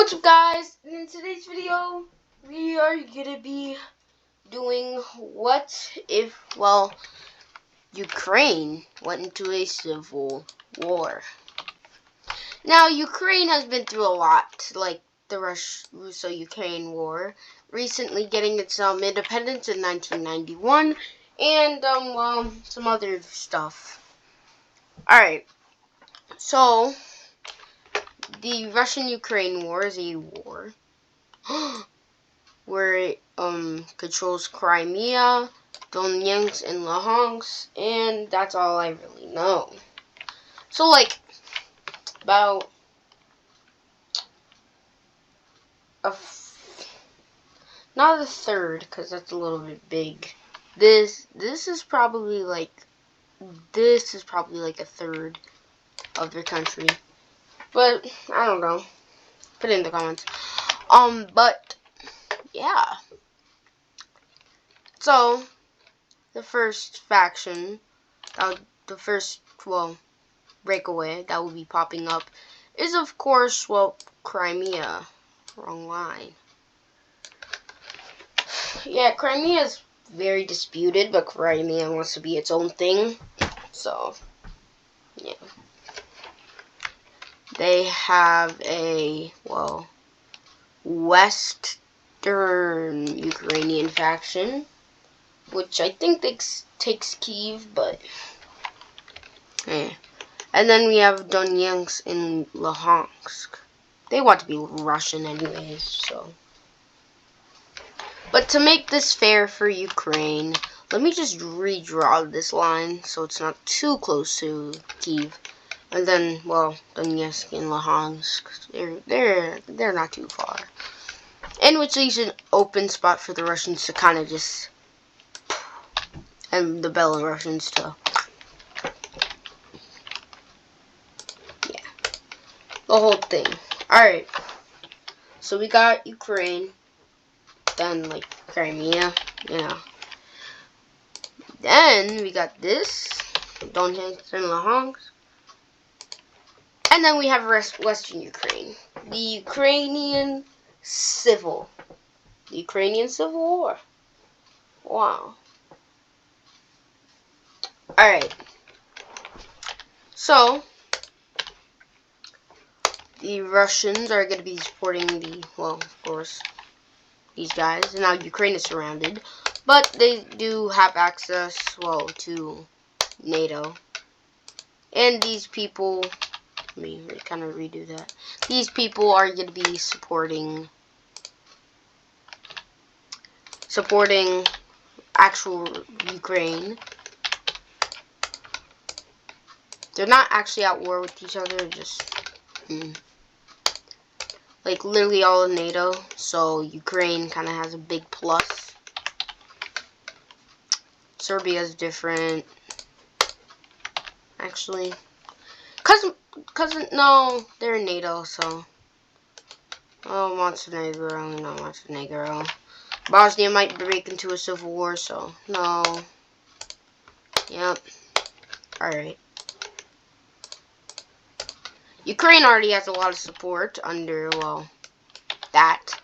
What's up, guys? In today's video, we are gonna be doing what if, well, Ukraine went into a civil war. Now, Ukraine has been through a lot, like the Russo-Ukraine War, recently getting its independence in 1991, and well, some other stuff. Alright, so the Russian-Ukraine War is a war where it controls Crimea, Donetsk, and Luhansk, and that's all I really know. So, like, about not a third, because that's a little bit big. This is probably like a third of their country, but I don't know. Put it in the comments. But yeah. So the first faction, the first breakaway that will be popping up is, of course, Crimea. Wrong line. Yeah, Crimea is very disputed, but Crimea wants to be its own thing. So, yeah. They have a, Western Ukrainian faction, which I think takes Kyiv, but yeah. And then we have Donetsk and Luhansk. They want to be Russian anyways, so. But to make this fair for Ukraine, let me just redraw this line so it's not too close to Kyiv. And then, Donetsk and Luhansk, they're not too far. And which leaves an open spot for the Russians to kind of just, and the Belarusians to, yeah, the whole thing. Alright, so we got Ukraine, then, like, Crimea, Then we got this, Donetsk and Luhansk. And then we have Western Ukraine. The Ukrainian Civil War. Wow. Alright. So, the Russians are going to be supporting of course, these guys. And now Ukraine is surrounded. But they do have access, to NATO. And these people, let me kind of redo that. These people are going to be supporting actual Ukraine. They're not actually at war with each other, just like literally all of NATO. So Ukraine kind of has a big plus. Serbia's different, actually. No, they're in NATO, so. Oh, Montenegro, no, Montenegro. Bosnia might break into a civil war, so no. Yep. Alright. Ukraine already has a lot of support under, that.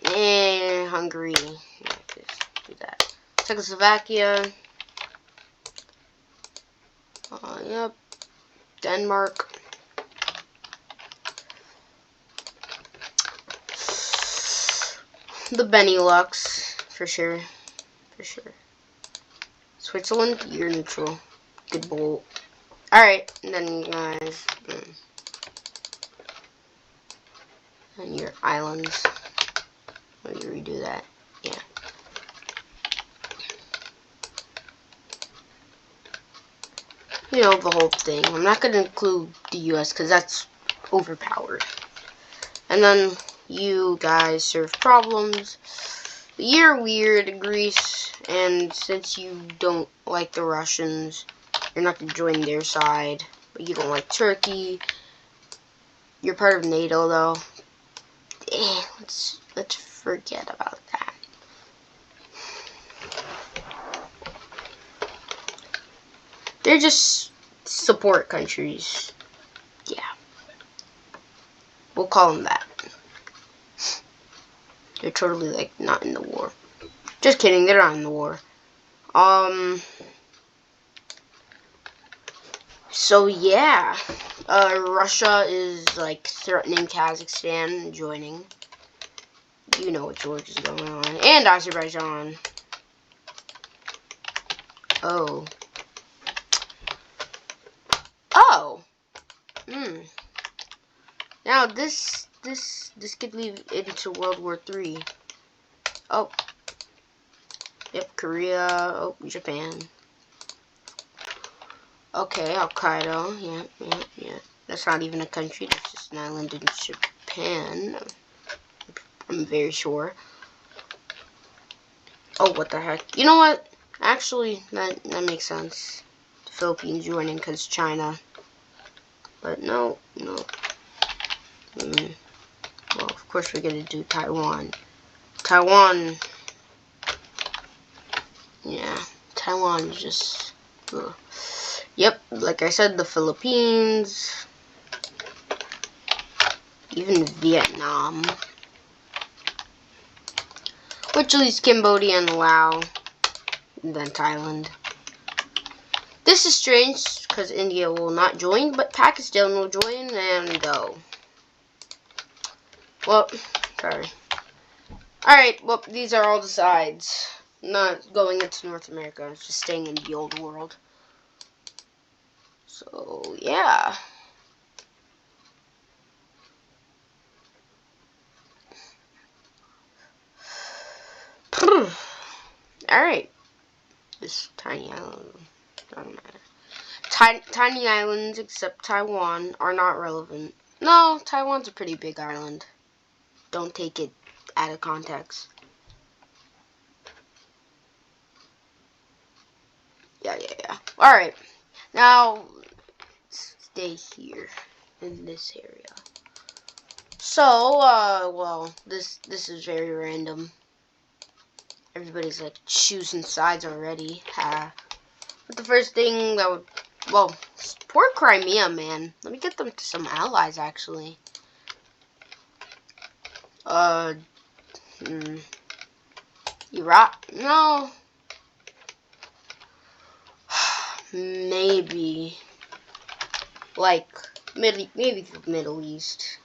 And Hungary. Yeah, just do that. Czechoslovakia. Yep. Denmark. The Benelux, for sure. Switzerland, you're neutral. Good bolt. Alright, and then you guys, and your islands. Let me redo that. Yeah. You know, the whole thing. I'm not going to include the US because that's overpowered. And then you guys serve problems. You're weird, Greece, and since you don't like the Russians, you're not going to join their side. But you don't like Turkey. You're part of NATO, though. Let's forget about that. They're just support countries. Yeah. We'll call them that. They're totally, like, not in the war. Just kidding, they're not in the war. So, yeah. Russia is, like, threatening Kazakhstan joining. You know what George is going on. And Azerbaijan. Oh. Oh! Now, this could lead into World War III. Oh. Yep, Korea. Oh, Japan. Okay, Hokkaido. Yeah. That's not even a country. That's just an island in Japan. I'm very sure. Oh, what the heck? You know what? Actually, that makes sense. The Philippines joining because China. But no. Well, of course we're gonna do Taiwan. Taiwan. Yeah, Taiwan is just. Ugh. Yep, like I said, the Philippines. Even Vietnam. Which leaves Cambodia and Laos. And then Thailand. This is strange because India will not join, but Pakistan will join and go. Well, sorry. Alright, well, these are all the sides. Not going into North America, it's just staying in the old world. So, yeah. Alright. This tiny island. Doesn't matter. Tiny islands, except Taiwan, are not relevant. No, Taiwan's a pretty big island. Don't take it out of context. Yeah. Alright. Now, stay here in this area. So, well, this is very random. Everybody's like choosing sides already. But the first thing that would, well, poor Crimea, man. Let me get them to some allies, actually. Iraq? No. Maybe. Like, maybe the Middle East.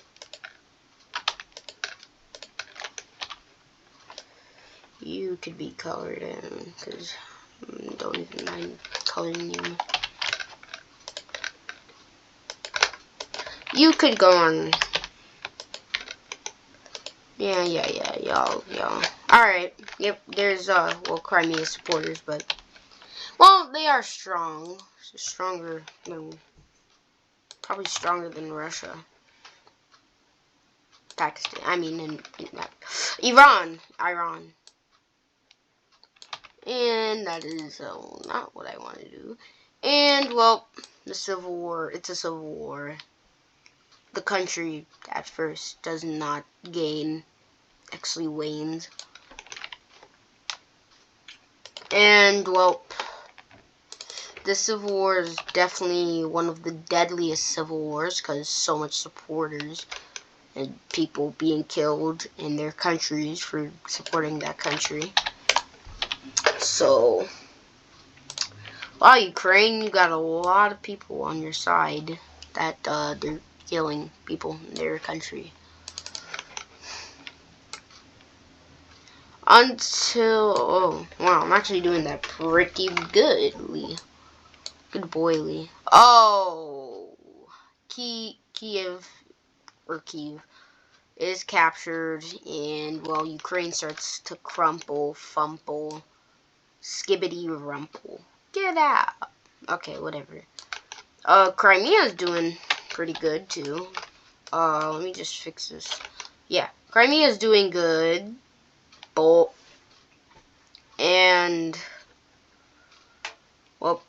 You could be colored in, because don't even mind coloring you. You could go on. Yeah, y'all. Alright, yep, there's, well, Crimea supporters, but, well, they are strong. Stronger than, probably stronger than Russia. Pakistan, I mean, Iran. And that is not what I want to do. And, well, the Civil War, it's a civil war. The country, at first, does not gain, actually wanes. And, well, the Civil War is definitely one of the deadliest civil wars, because so much supporters and people being killed in their countries for supporting that country. So, wow, Ukraine, you got a lot of people on your side that they're killing people in their country. Until, oh, wow, I'm actually doing that pretty good, Lee. Good boy, Lee. Oh, Kiev is captured, and, well, Ukraine starts to crumple, fumble, skibbity rumple. Get out. Okay, whatever. Crimea is doing pretty good, too. Let me just fix this. Yeah, Crimea is doing good. Bolt. And, well,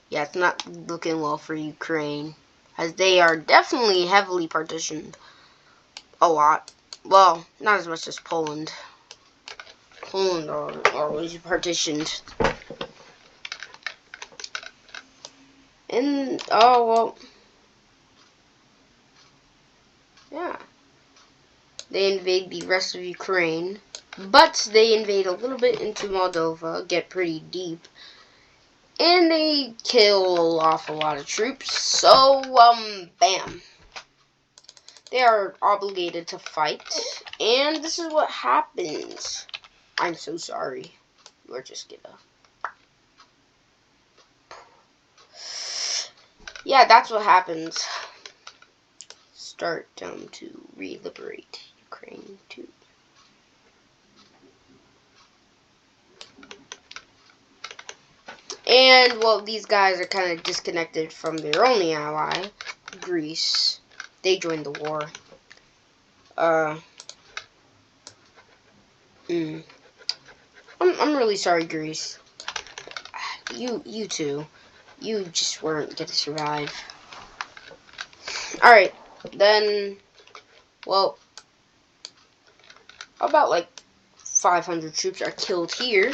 yeah, it's not looking well for Ukraine, as they are definitely heavily partitioned. A lot. Well, not as much as Poland. Poland are always partitioned. And, oh, well, they invade the rest of Ukraine, but they invade a little bit into Moldova, get pretty deep, and they kill off a lot of troops. So, bam. They are obligated to fight, and this is what happens. I'm so sorry. We're just gonna... Yeah, that's what happens. Start to re-liberate Ukraine too. And, well, these guys are kind of disconnected from their only ally, Greece. They joined the war. I'm really sorry, Greece. You too. You just weren't gonna survive. Alright, then, well, about like 500 troops are killed here.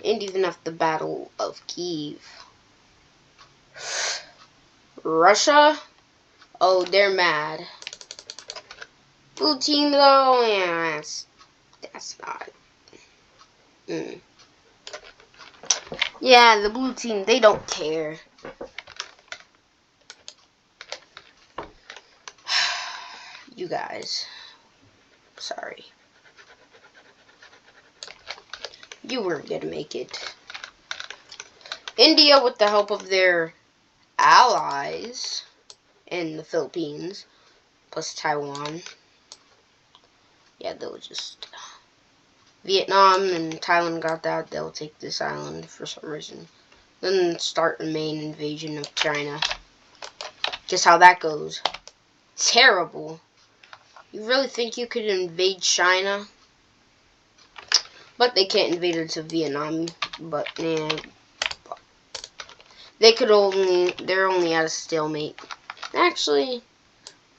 And even after the Battle of Kiev. Russia? Oh, they're mad. Blue team, though, yeah, that's not. Yeah, the blue team, they don't care. You guys. Sorry. You weren't gonna make it. India, with the help of their allies in the Philippines, plus Taiwan. Yeah, they'll just... Vietnam and Thailand got that. They'll take this island for some reason. Then start the main invasion of China. Guess how that goes. Terrible. You really think you could invade China? But they can't invade into Vietnam. But, yeah. They're only at a stalemate. Actually,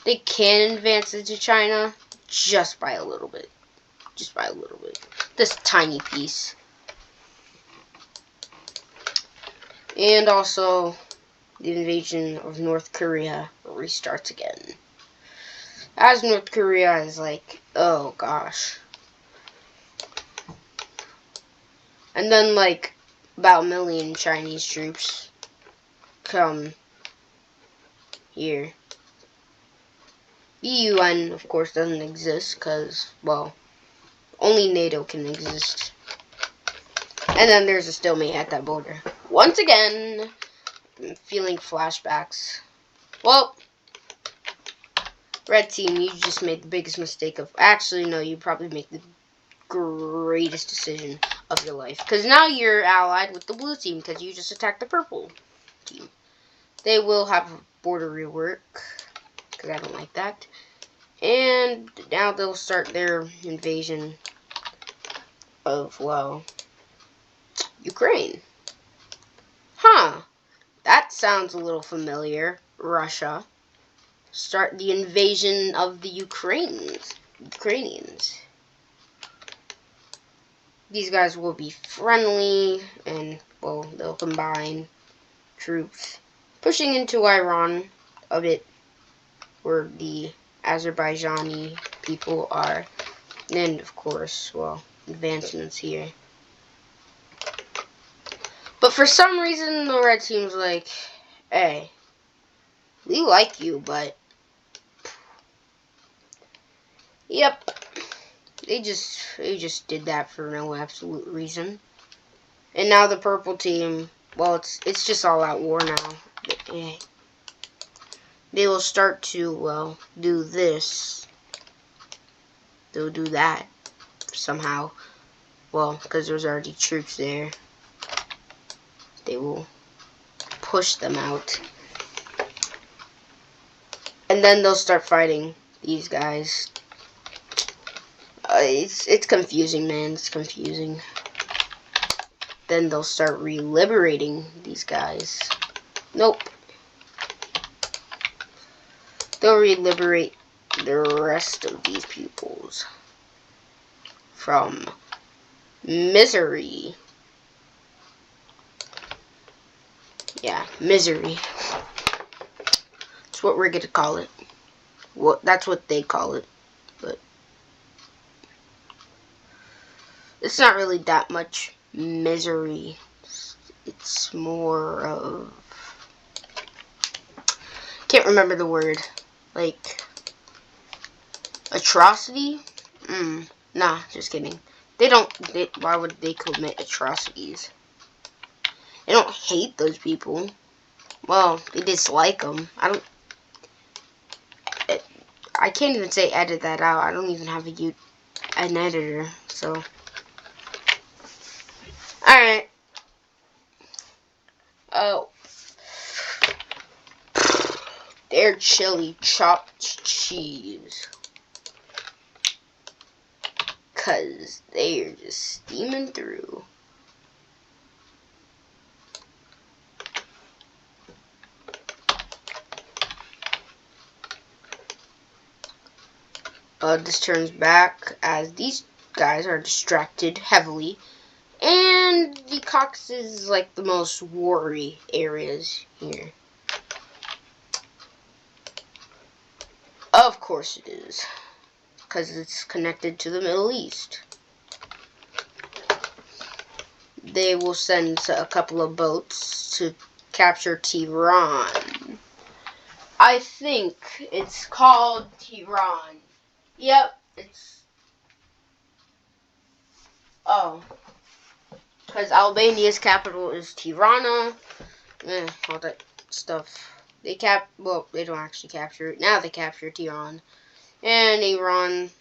they can advance into China just by a little bit. Just by a little bit. This tiny piece. And also, the invasion of North Korea restarts again. As North Korea is like, oh gosh. And then, like, about 1 million Chinese troops come here. The UN, of course, doesn't exist because, well, only NATO can exist. And then there's a stalemate at that border. Once again, I'm feeling flashbacks. Well, red team, you just made the biggest mistake of... Actually, no, you probably make the greatest decision of your life. Because now you're allied with the blue team because you just attacked the purple team. They will have border rework because I don't like that. And now they'll start their invasion of, well, Ukraine. Huh. That sounds a little familiar. Russia. Start the invasion of the Ukrainians. These guys will be friendly and, well, they'll combine troops. Pushing into Iran a bit, where the Azerbaijani people are. And, of course, well, advancements here. But for some reason, the red team's like, hey, we like you, but... Yep. They just did that for no absolute reason. And now the purple team, well, it's just all out war now. They will start to, well, do this. They'll do that somehow. Well, because there's already troops there. They will push them out. And then they'll start fighting these guys. It's confusing, man. It's confusing. Then they'll start re-liberating these guys. Nope. They'll re-liberate the rest of these peoples from misery. Yeah, misery. That's what we're gonna call it. Well, that's what they call it. it's not really that much misery. It's more of, can't remember the word, like atrocity. Nah, just kidding. Why would they commit atrocities? They don't hate those people. Well, they dislike them. I can't even say edit that out. I don't even have an editor, so. Alright. Oh. They're chili chopped cheese. 'Cause they're just steaming through. This turns back as these guys are distracted heavily. And the Caucasus is like the most worry areas here. Of course it is. Because it's connected to the Middle East. They will send a couple of boats to capture Tehran. I think it's called Tehran. Yep, it's... Oh. Because Albania's capital is Tirana. All that stuff. They don't actually capture it. Now they capture Tehran. And Iran...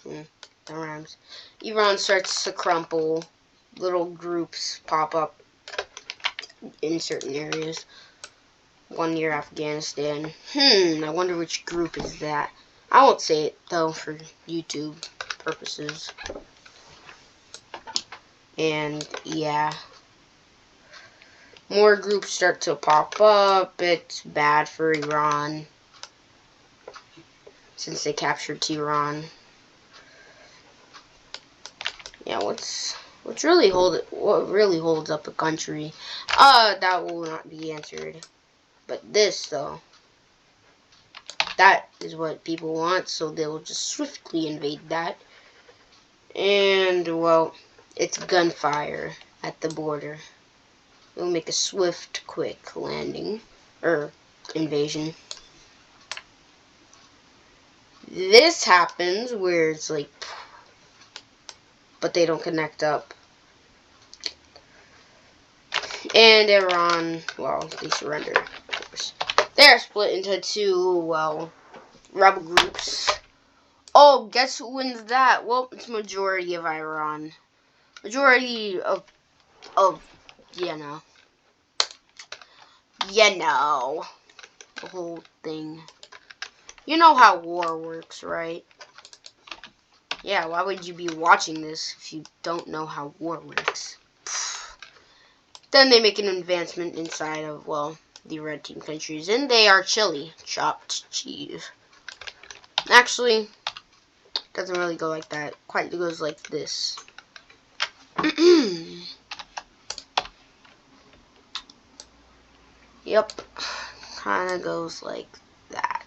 that rhymes. Iran starts to crumple. Little groups pop up in certain areas. One near Afghanistan. I wonder which group is that. I won't say it, though, for YouTube purposes. And, yeah. More groups start to pop up. It's bad for Iran. Since they captured Tehran. Yeah, what really holds up a country? That will not be answered. But this, though. That is what people want, so they will just swiftly invade that. And, well, it's gunfire at the border. It will make a swift, quick landing. Invasion. This happens where it's like... But they don't connect up. And Iran, well, they surrender, of course. They're split into two, well, rebel groups. Oh, guess who wins that? Well, it's majority of Iran. Majority of you know. The whole thing. You know how war works, right? Yeah, why would you be watching this if you don't know how war works? Then they make an advancement inside of, well, the red team countries, and they are chili chopped cheese. Actually, it doesn't really go like that. It goes like this. Yep, kind of goes like that.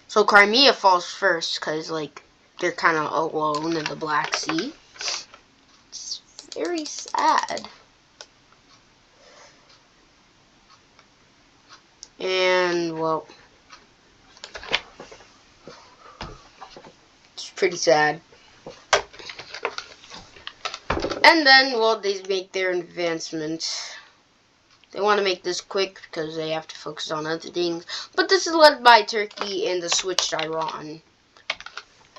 So Crimea falls first because, like, they're kind of alone in the Black Sea. It's very sad. And, well, it's pretty sad. And then, well, they make their advancement. They want to make this quick because they have to focus on other things. But this is led by Turkey and the switched Iran.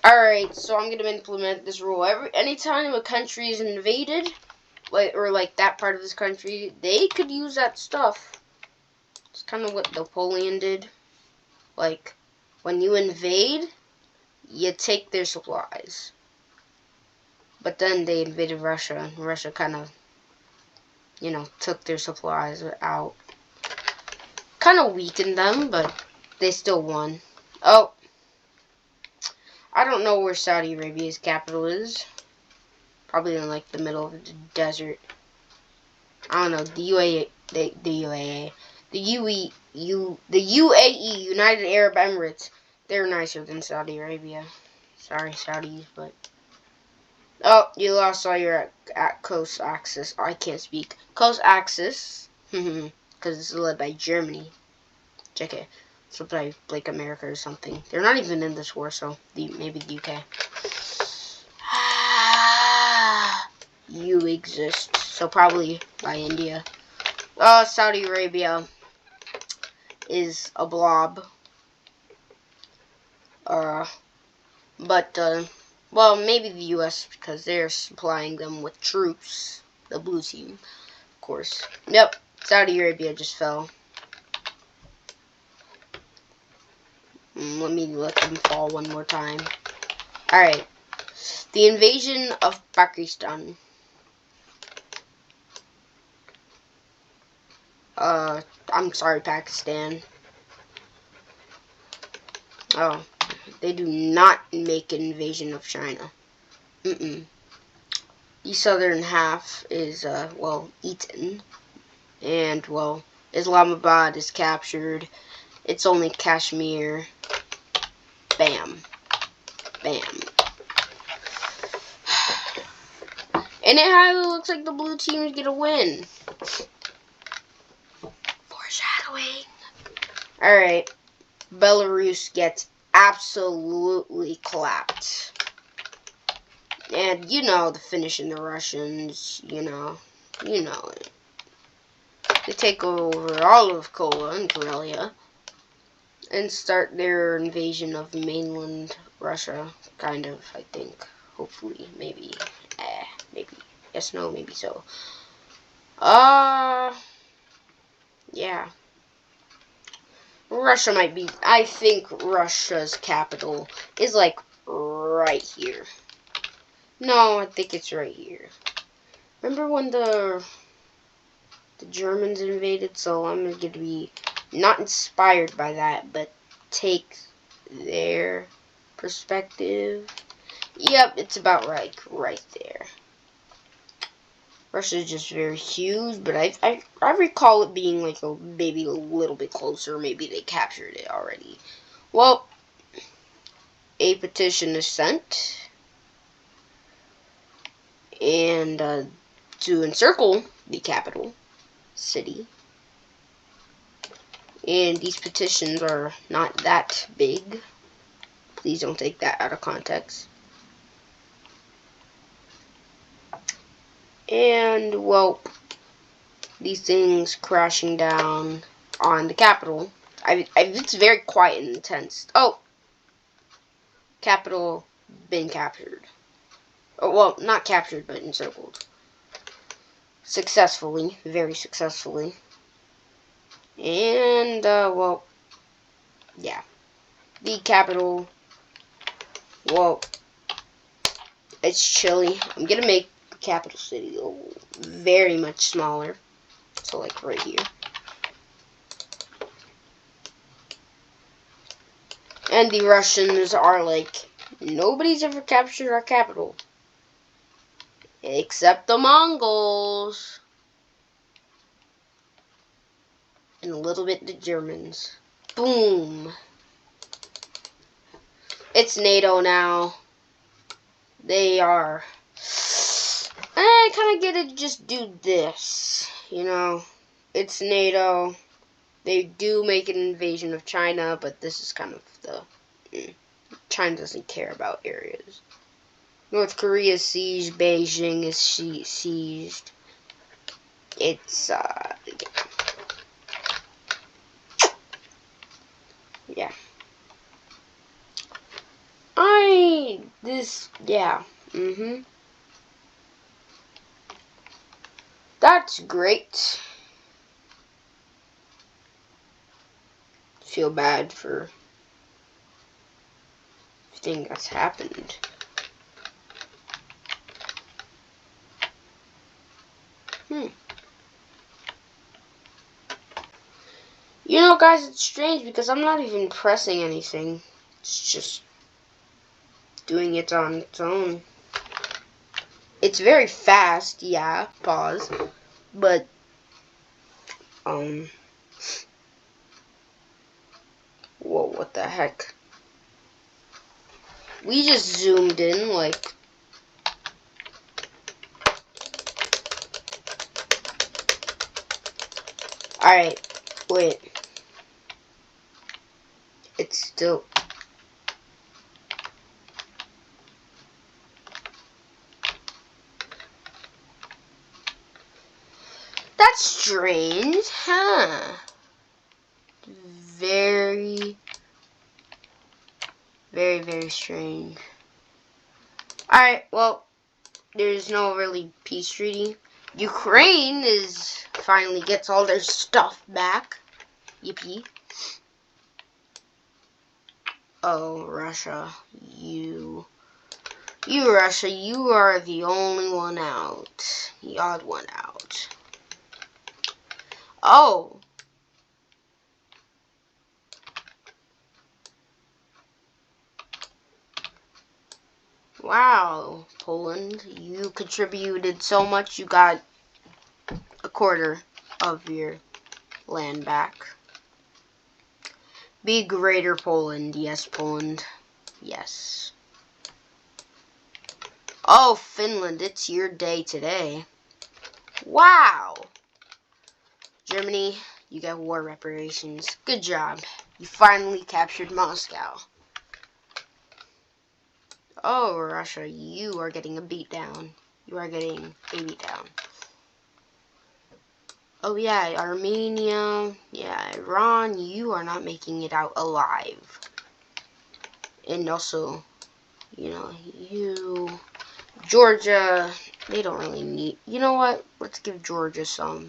Alright, so I'm going to implement this rule. Anytime a country is invaded, or like that part of this country, they could use that stuff. It's kind of what Napoleon did. Like, when you invade, you take their supplies. But then they invaded Russia, and Russia kind of, you know, took their supplies out. Kind of weakened them, but they still won. Oh. I don't know where Saudi Arabia's capital is. Probably in, like, the middle of the desert. I don't know. The the UAE, the UAE, United Arab Emirates. They're nicer than Saudi Arabia. Sorry, Saudis, but oh, you lost all your coast access. I can't speak coast access because it's led by Germany. Check it. It's led by like America or something. They're not even in this war, so maybe the UK. You exist, so probably by India. Saudi Arabia is a blob. Well, maybe the U.S. because they're supplying them with troops. The blue team, of course. Yep, Saudi Arabia just fell. Let me let them fall one more time. Alright. The invasion of Pakistan. I'm sorry, Pakistan. Oh, they do not make an invasion of China. The southern half is, well, eaten. And, well, Islamabad is captured. It's only Kashmir. Bam. Bam. And it highly looks like the blue team is gonna win. Foreshadowing. Alright. Belarus gets absolutely clapped. And you know the Finnish and the Russians, you know it. They take over all of Kola and Karelia and start their invasion of mainland Russia, kind of, I think. Hopefully, maybe. Maybe. Yes, no, maybe so. Yeah. Russia might be, I think Russia's capital is like right here. No, I think it's right here. Remember when the Germans invaded? So I'm going to be not inspired by that, but take their perspective. Yep, it's about right there. Russia's just very huge, but I recall it being like maybe a little bit closer. Maybe they captured it already. Well, a petition is sent, and to encircle the capital city. And these petitions are not that big. Please don't take that out of context. And, well, these things crashing down on the capital. It's very quiet and intense. Oh! Capital been captured. Oh, well, not captured, but encircled. Successfully. Very successfully. And, well, yeah. The capital, well, it's chilly. I'm gonna make the capital city very much smaller. So, like, right here. And the Russians are like, nobody's ever captured our capital. Except the Mongols. And a little bit the Germans. Boom. It's NATO now. They are... I kind of get to just do this. You know, it's NATO. They do make an invasion of China, but this is kind of the... China doesn't care about areas. North Korea is sieged. Beijing is sieged. It's, yeah. Yeah. That's great. Feel bad for everything that's happened. You know, guys, it's strange because I'm not even pressing anything. It's just doing it on its own. It's very fast, yeah, pause, but Whoa, what the heck? We just zoomed in, like... Alright, wait. It's still... That's strange, huh? Very, very strange. Alright, well, there's no really peace treaty. Ukraine finally gets all their stuff back. Yippee. Oh, Russia, you Russia, you are the only one out. The odd one out. Oh. Wow, Poland, you contributed so much, you got a quarter of your land back. Be greater, Poland. Yes, Poland. Yes. Oh, Finland, it's your day today. Wow. Germany, you got war reparations. Good job. You finally captured Moscow. Oh, Russia, you are getting a beat down. You are getting a beat down. Oh, yeah, Armenia. Yeah, Iran, you are not making it out alive. And also, you know, Georgia, they don't really need... You know what? Let's give Georgia some.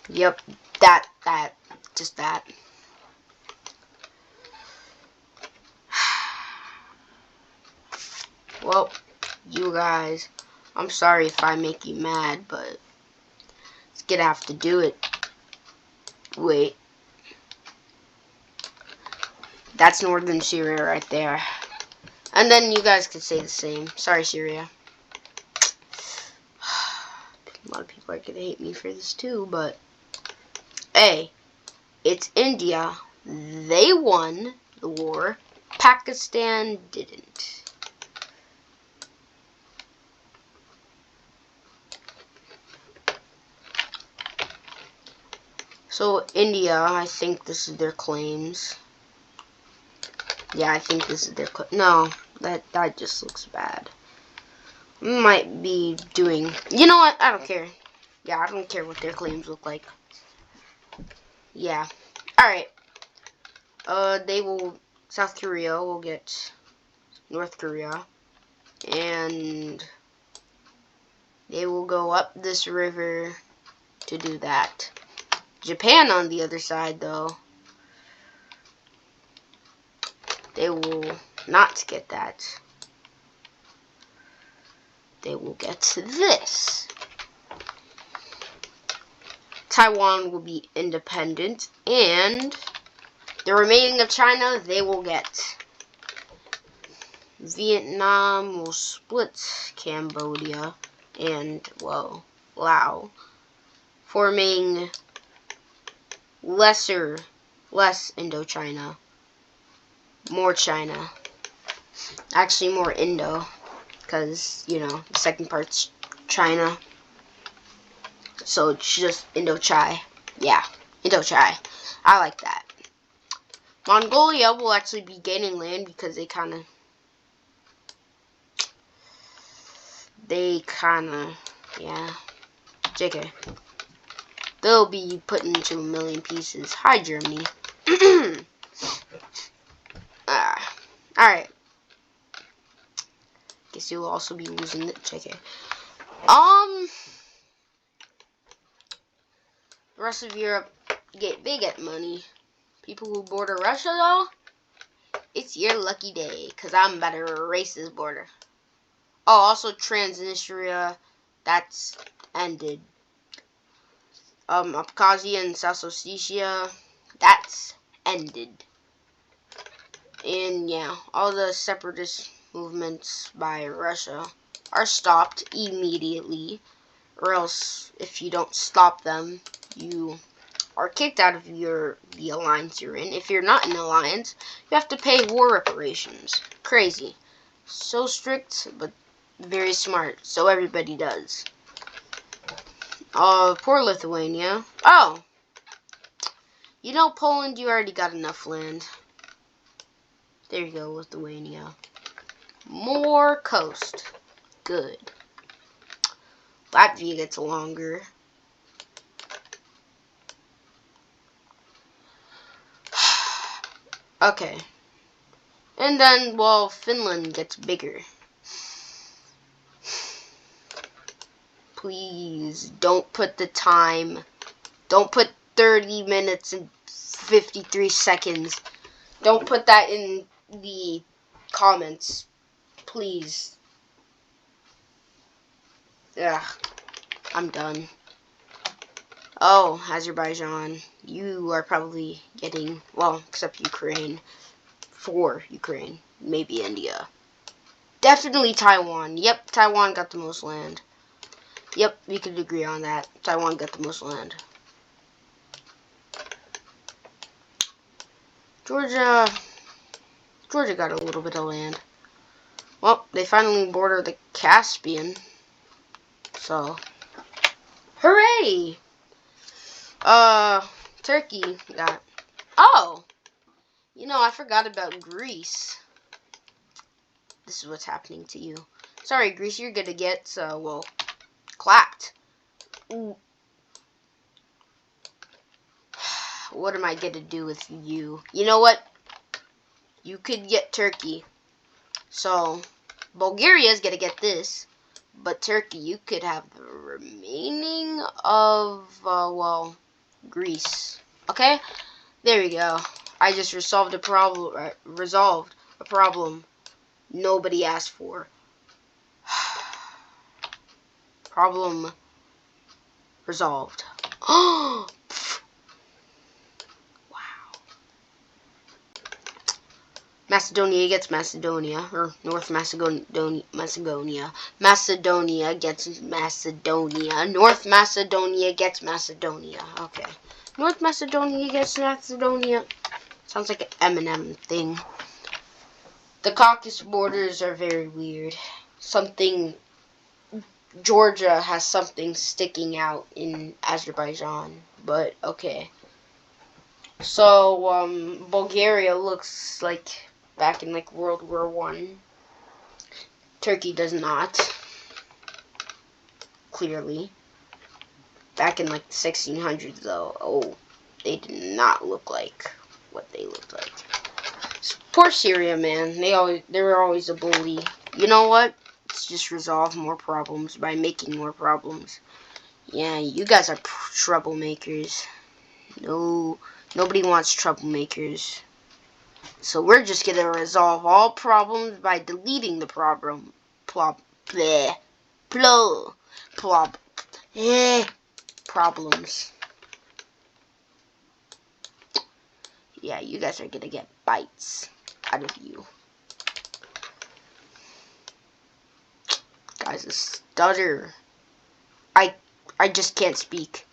Yep, just that. Well, you guys, I'm sorry if I make you mad, but it's gonna have to do it. Wait. That's northern Syria right there. And then you guys could say the same. Sorry, Syria. A lot of people are gonna hate me for this too, but hey, it's India. They won the war. Pakistan didn't. So India, I think this is their claims. Yeah, I think this is their no, that just looks bad. Might be doing... You know what? I don't care. Yeah, I don't care what their claims look like. Yeah. Alright. They will... South Korea will get North Korea. And they will go up this river to do that. Japan on the other side, though, they will not get that. They will get this. Taiwan will be independent, and the remaining of China, they will get. Vietnam will split Cambodia and, well, Laos, forming less Indochina. More China. Actually, more Indo. Because, you know, the second part's China. So it's just Indochai. Yeah, Indochai. I like that. Mongolia will actually be gaining land because they kind of, yeah. JK. They'll be put into a million pieces. Hi, Germany. Alright. Guess you'll also be losing it. JK. The rest of Europe they get money. People who border Russia, though, it's your lucky day, because I'm about to erase this border. Oh, also Transnistria, that's ended. Abkhazia and South Ossetia, that's ended. And yeah, all the separatist movements by Russia are stopped immediately, or else if you don't stop them, you are kicked out of the alliance you're in. If you're not in the alliance, you have to pay war reparations. Crazy. So strict, but very smart. So everybody does. Poor Lithuania. Oh! You know, Poland, you already got enough land. There you go, Lithuania. More coast. Good. Latvia gets longer. Okay. And then, well, Finland gets bigger. Please, don't put the time. Don't put 30 minutes and 53 seconds. Don't put that in the comments. Please. Ugh. I'm done. Oh, Azerbaijan. You are probably getting, well, except Ukraine. For Ukraine. Maybe India. Definitely Taiwan. Yep, Taiwan got the most land. Yep, we could agree on that. Taiwan got the most land. Georgia got a little bit of land. Well, they finally border the Caspian. So, hooray! Turkey got... Oh! You know, I forgot about Greece. This is what's happening to you. Sorry, Greece, you're gonna get, well, clapped. Ooh. What am I gonna do with you? You know what? You could get Turkey. So, Bulgaria's gonna get this. But Turkey, you could have the remaining of, well, Greece. Okay? There we go. I just resolved a problem nobody asked for. Problem resolved. Wow. Macedonia gets Macedonia, or North Macedonia. Macedonia gets Macedonia. North Macedonia gets Macedonia. Okay. North Macedonia gets Macedonia. Sounds like an Eminem thing. The Caucasus borders are very weird. Georgia has something sticking out in Azerbaijan, but okay. So, Bulgaria looks like back in like World War I. Turkey does not. Clearly. Back in like the 1600s though, oh, they did not look like what they looked like. Poor Syria, man. They were always a bully. You know what? Let's just resolve more problems by making more problems. Yeah, you guys are troublemakers. No, nobody wants troublemakers. So we're just gonna resolve all problems by deleting the problem. Problems. Yeah, you guys are gonna get bites out of you. Guys, a stutter. I just can't speak.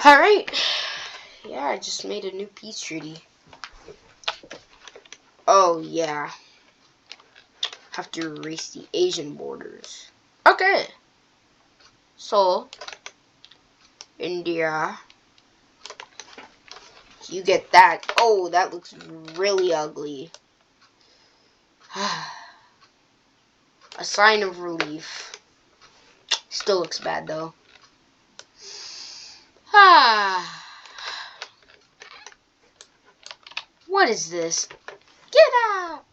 Alright. Yeah, I just made a new peace treaty. Oh, yeah. Have to erase the Asian borders. Okay. So, India. You get that. Oh, that looks really ugly. A sign of relief. Still looks bad, though. What is this? Get out!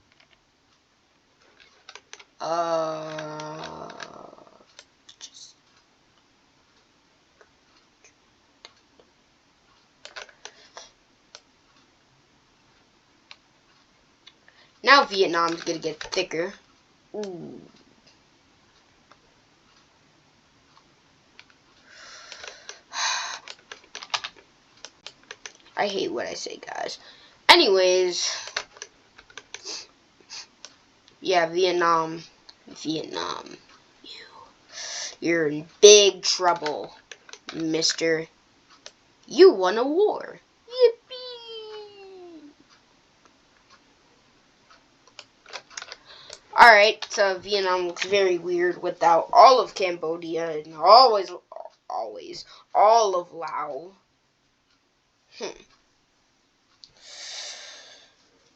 Now Vietnam's gonna get thicker. Ooh. I hate what I say, guys. Anyways, yeah, Vietnam, You're in big trouble, mister. You won a war. Yippee! Alright, so Vietnam looks very weird without all of Cambodia and all of Laos.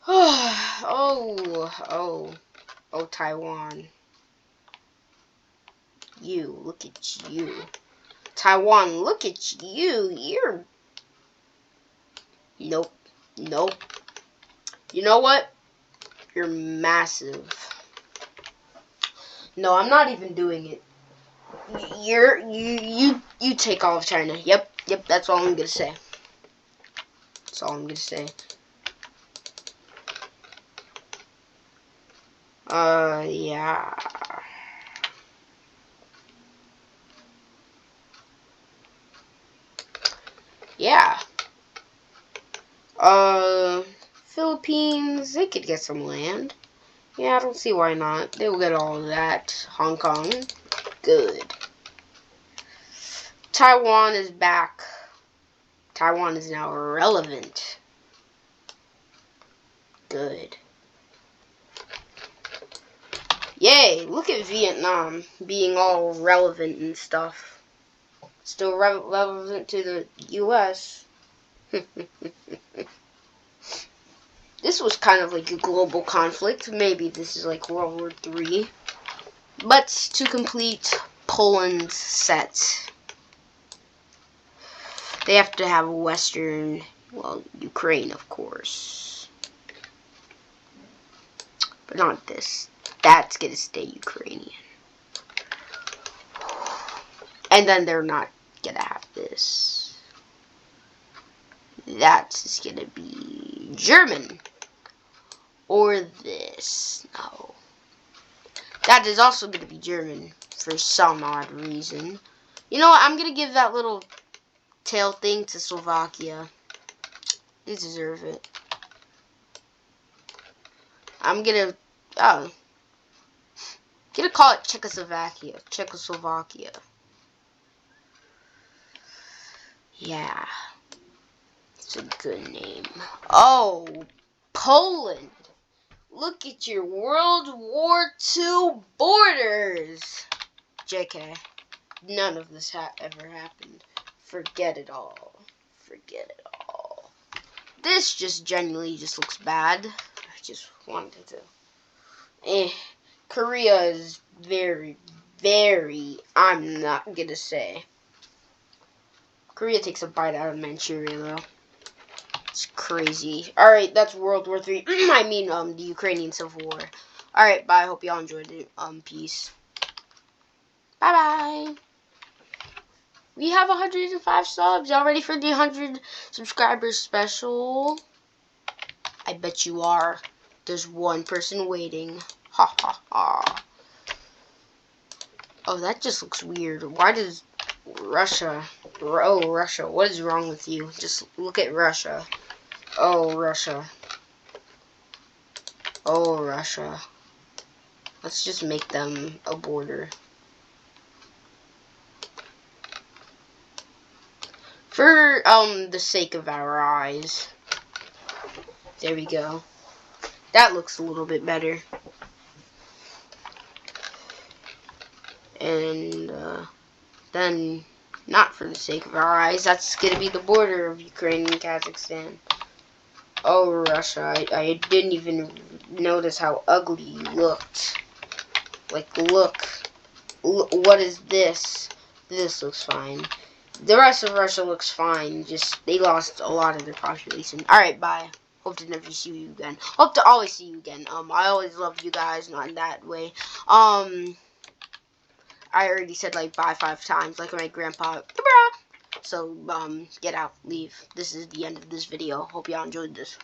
Oh, Taiwan. Look at you. Taiwan, look at you. You're... Nope. You know what? You're massive. No, I'm not even doing it. You take all of China. Yep, that's all I'm gonna say. That's all I'm gonna say. Yeah. Yeah. Philippines, they could get some land. Yeah, I don't see why not. They will get all of that. Hong Kong, good. Taiwan is back. Taiwan is now relevant. Good. Yay, look at Vietnam being all relevant and stuff. Still relevant to the U.S. This was kind of like a global conflict. Maybe this is like World War III. But to complete Poland's set, they have to have Western, well, Ukraine, of course. But not this. That's gonna stay Ukrainian. And then they're not gonna have this. That's gonna be German. Or this. No. That is also gonna be German for some odd reason. You know what? I'm gonna give that little tail thing to Slovakia. They deserve it. I'm gonna call it Czechoslovakia. Yeah. It's a good name. Oh, Poland. Look at your World War II borders. JK. None of this ever happened. Forget it all. This just genuinely just looks bad. I just wanted to. Korea is very, I'm not gonna say. Korea takes a bite out of Manchuria, though. It's crazy. Alright, that's World War III. I mean, the Ukrainian Civil War. Alright, bye. I hope y'all enjoyed it. Peace. Bye-bye. We have 105 subs. Y'all ready for the 100 subscribers special? I bet you are. There's one person waiting. Ha ha ha. Oh, that just looks weird. Why does Russia... Oh, Russia. What is wrong with you? Just look at Russia. Oh, Russia. Oh, Russia. Let's just make them a border. For, the sake of our eyes. There we go. That looks a little bit better. And, then, not for the sake of our eyes, that's gonna be the border of Ukraine and Kazakhstan. Oh, Russia, I didn't even notice how ugly you looked. Like, look, what is this? This looks fine. The rest of Russia looks fine, just, they lost a lot of their population. Alright, bye. Hope to never see you again. Hope to always see you again. I always love you guys, not in that way. I already said, like, bye 5 times, like my grandpa. So, get out, leave. This is the end of this video. Hope y'all enjoyed this.